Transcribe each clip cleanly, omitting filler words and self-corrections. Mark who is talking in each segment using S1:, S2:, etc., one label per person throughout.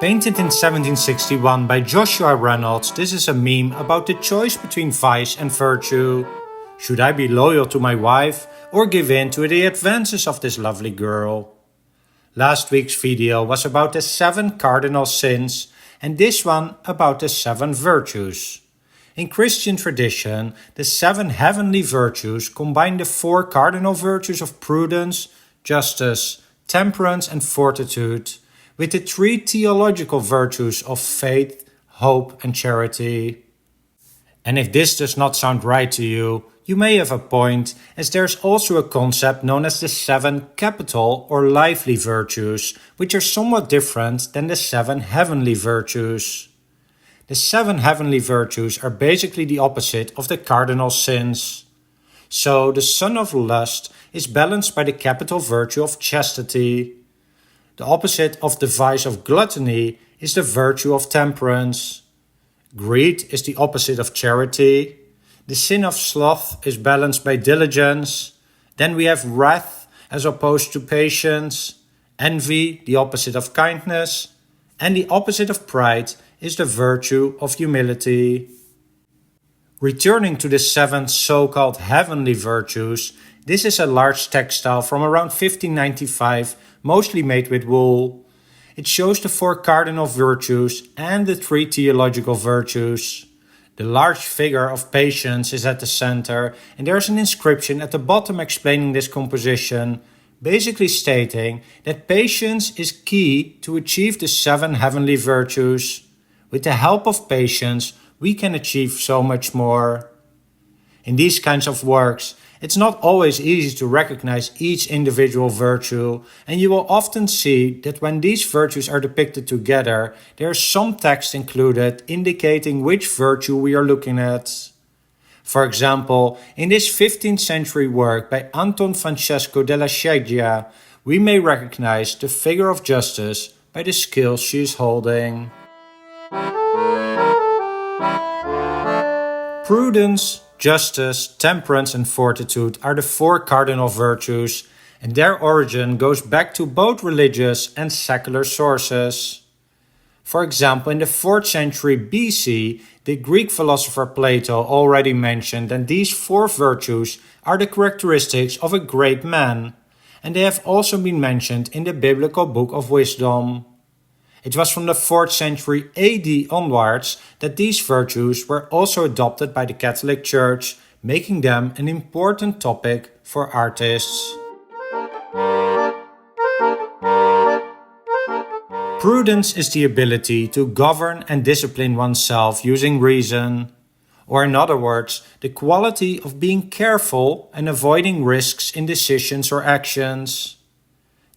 S1: Painted in 1761 by Joshua Reynolds, this is a meme about the choice between vice and virtue. Should I be loyal to my wife or give in to the advances of this lovely girl? Last week's video was about the 7 cardinal sins and this one about the 7 virtues. In Christian tradition, the 7 heavenly virtues combine the 4 cardinal virtues of prudence, justice, temperance and fortitude with the 3 theological virtues of faith, hope and charity. And if this does not sound right to you, you may have a point, as there's also a concept known as the 7 capital or lively virtues, which are somewhat different than the 7 heavenly virtues. The 7 heavenly virtues are basically the opposite of the cardinal sins. So the son of lust is balanced by the capital virtue of chastity. The opposite of the vice of gluttony is the virtue of temperance. Greed is the opposite of charity. The sin of sloth is balanced by diligence. Then we have wrath as opposed to patience. Envy, the opposite of kindness. And the opposite of pride is the virtue of humility. Returning to the 7 so-called heavenly virtues, this is a large textile from around 1595, mostly made with wool. It shows the 4 cardinal virtues and the 3 theological virtues. The large figure of patience is at the center, and there's an inscription at the bottom explaining this composition, basically stating that patience is key to achieve the 7 heavenly virtues. With the help of patience, we can achieve so much more. In these kinds of works, it's not always easy to recognize each individual virtue, and you will often see that when these virtues are depicted together, there is some text included indicating which virtue we are looking at. For example, in this 15th century work by Anton Francesco della Scieggia, we may recognize the figure of justice by the scales she is holding. Prudence, justice, temperance and fortitude are the 4 cardinal virtues, and their origin goes back to both religious and secular sources. For example, in the 4th century BC, the Greek philosopher Plato already mentioned that these 4 virtues are the characteristics of a great man, and they have also been mentioned in the biblical book of wisdom. It was from the 4th century AD onwards that these virtues were also adopted by the Catholic Church, making them an important topic for artists. Prudence is the ability to govern and discipline oneself using reason, or in other words, the quality of being careful and avoiding risks in decisions or actions.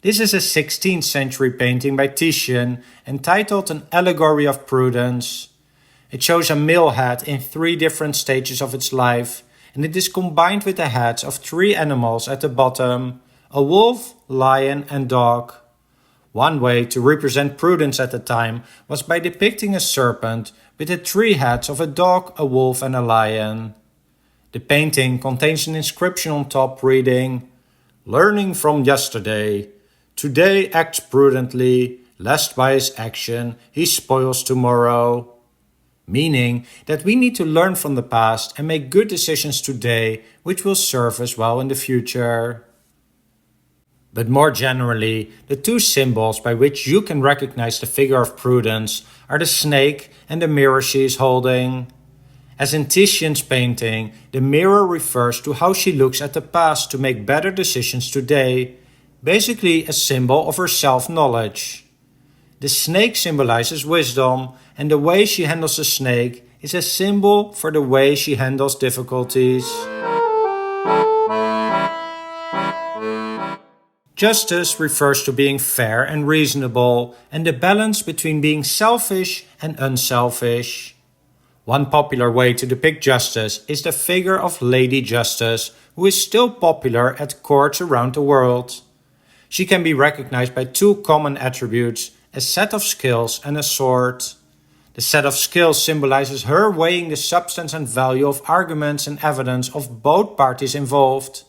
S1: This is a 16th century painting by Titian entitled An Allegory of Prudence. It shows a male head in 3 different stages of its life, and it is combined with the heads of 3 animals at the bottom, a wolf, lion and dog. One way to represent prudence at the time was by depicting a serpent with the 3 heads of a dog, a wolf and a lion. The painting contains an inscription on top reading, "Learning from yesterday. Today acts prudently, lest by his action he spoils tomorrow." Meaning that we need to learn from the past and make good decisions today, which will serve us well in the future. But more generally, the 2 symbols by which you can recognize the figure of prudence are the snake and the mirror she is holding. As in Titian's painting, the mirror refers to how she looks at the past to make better decisions today, basically a symbol of her self-knowledge. The snake symbolizes wisdom, and the way she handles the snake is a symbol for the way she handles difficulties. Justice refers to being fair and reasonable, and the balance between being selfish and unselfish. One popular way to depict justice is the figure of Lady Justice, who is still popular at courts around the world. She can be recognized by 2 common attributes, a set of scales and a sword. The set of scales symbolizes her weighing the substance and value of arguments and evidence of both parties involved.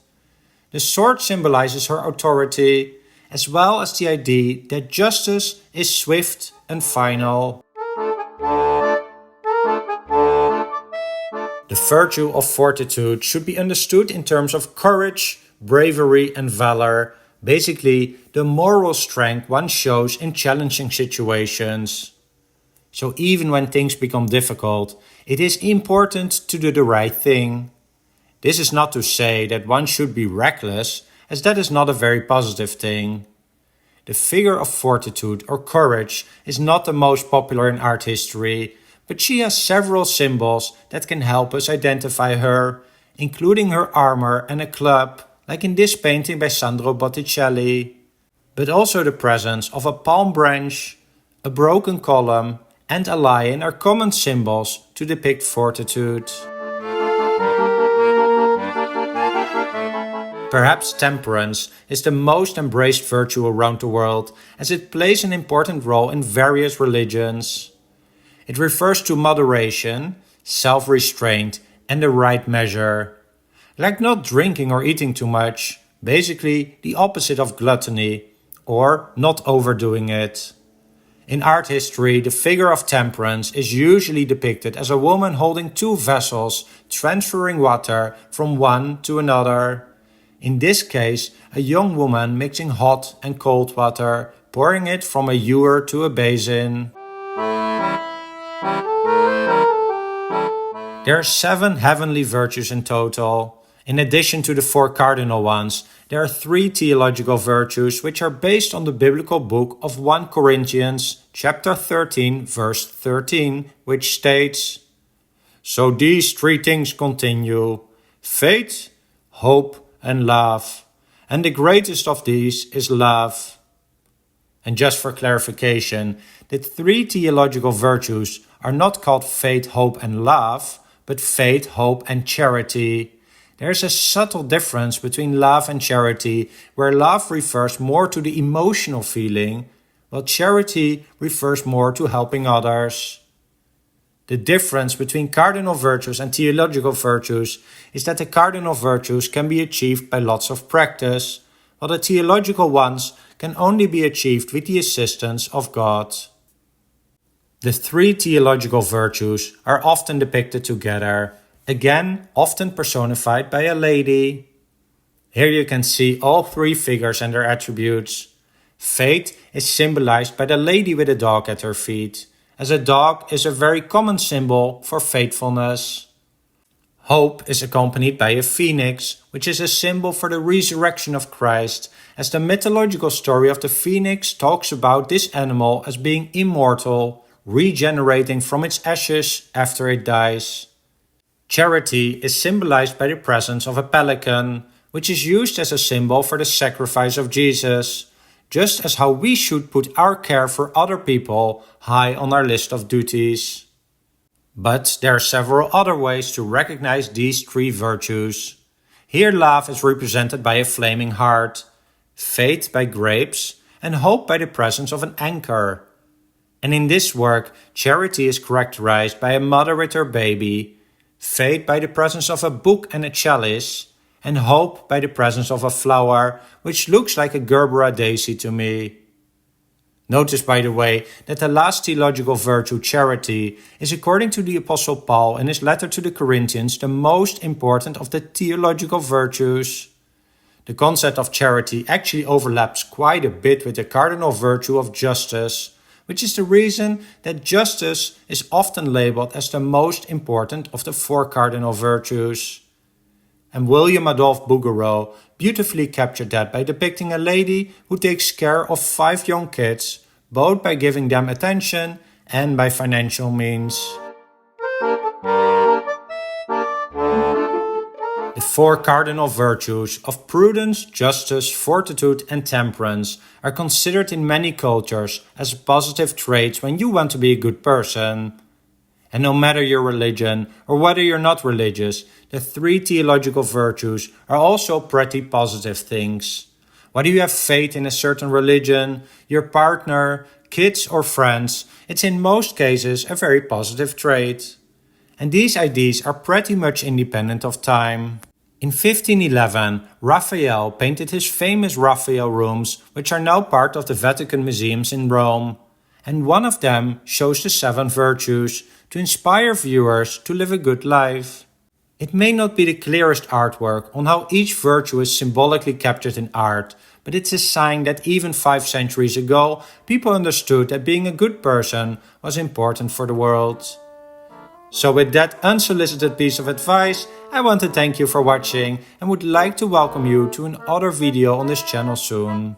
S1: The sword symbolizes her authority, as well as the idea that justice is swift and final. The virtue of fortitude should be understood in terms of courage, bravery, and valor, basically the moral strength one shows in challenging situations. So even when things become difficult, it is important to do the right thing. This is not to say that one should be reckless, as that is not a very positive thing. The figure of fortitude or courage is not the most popular in art history, but she has several symbols that can help us identify her, including her armor and a club, like in this painting by Sandro Botticelli, but also the presence of a palm branch, a broken column, and a lion are common symbols to depict fortitude. Perhaps temperance is the most embraced virtue around the world, as it plays an important role in various religions. It refers to moderation, self-restraint, and the right measure. Like not drinking or eating too much, basically the opposite of gluttony, or not overdoing it. In art history, the figure of temperance is usually depicted as a woman holding two vessels, transferring water from one to another. In this case, a young woman mixing hot and cold water, pouring it from a ewer to a basin. There are 7 heavenly virtues in total. In addition to the 4 cardinal ones, there are 3 theological virtues which are based on the biblical book of 1 Corinthians chapter 13 verse 13, which states, "So these 3 things continue, faith, hope, and love, and the greatest of these is love." And just for clarification, the 3 theological virtues are not called faith, hope, and love, but faith, hope, and charity. There is a subtle difference between love and charity, where love refers more to the emotional feeling, while charity refers more to helping others. The difference between cardinal virtues and theological virtues is that the cardinal virtues can be achieved by lots of practice, while the theological ones can only be achieved with the assistance of God. The 3 theological virtues are often depicted together, again often personified by a lady. Here you can see all 3 figures and their attributes. Faith is symbolized by the lady with a dog at her feet, as a dog is a very common symbol for faithfulness. Hope is accompanied by a phoenix, which is a symbol for the resurrection of Christ, as the mythological story of the phoenix talks about this animal as being immortal, regenerating from its ashes after it dies. Charity is symbolized by the presence of a pelican, which is used as a symbol for the sacrifice of Jesus, just as how we should put our care for other people high on our list of duties. But there are several other ways to recognize these 3 virtues. Here love is represented by a flaming heart, faith by grapes, and hope by the presence of an anchor. And in this work, charity is characterized by a mother with her baby, faith by the presence of a book and a chalice, and hope by the presence of a flower, which looks like a Gerbera daisy to me. Notice, by the way, that the last theological virtue, charity, is according to the Apostle Paul in his letter to the Corinthians the most important of the theological virtues. The concept of charity actually overlaps quite a bit with the cardinal virtue of justice, which is the reason that justice is often labeled as the most important of the 4 cardinal virtues. And William Adolphe Bouguereau beautifully captured that by depicting a lady who takes care of 5 young kids, both by giving them attention and by financial means. The 4 cardinal virtues of prudence, justice, fortitude, and temperance are considered in many cultures as positive traits when you want to be a good person. And no matter your religion or whether you're not religious, the 3 theological virtues are also pretty positive things. Whether you have faith in a certain religion, your partner, kids or friends, it's in most cases a very positive trait. And these ideas are pretty much independent of time. In 1511, Raphael painted his famous Raphael rooms, which are now part of the Vatican Museums in Rome. And one of them shows the 7 virtues to inspire viewers to live a good life. It may not be the clearest artwork on how each virtue is symbolically captured in art, but it's a sign that even 5 centuries ago, people understood that being a good person was important for the world. So with that unsolicited piece of advice, I want to thank you for watching and would like to welcome you to another video on this channel soon.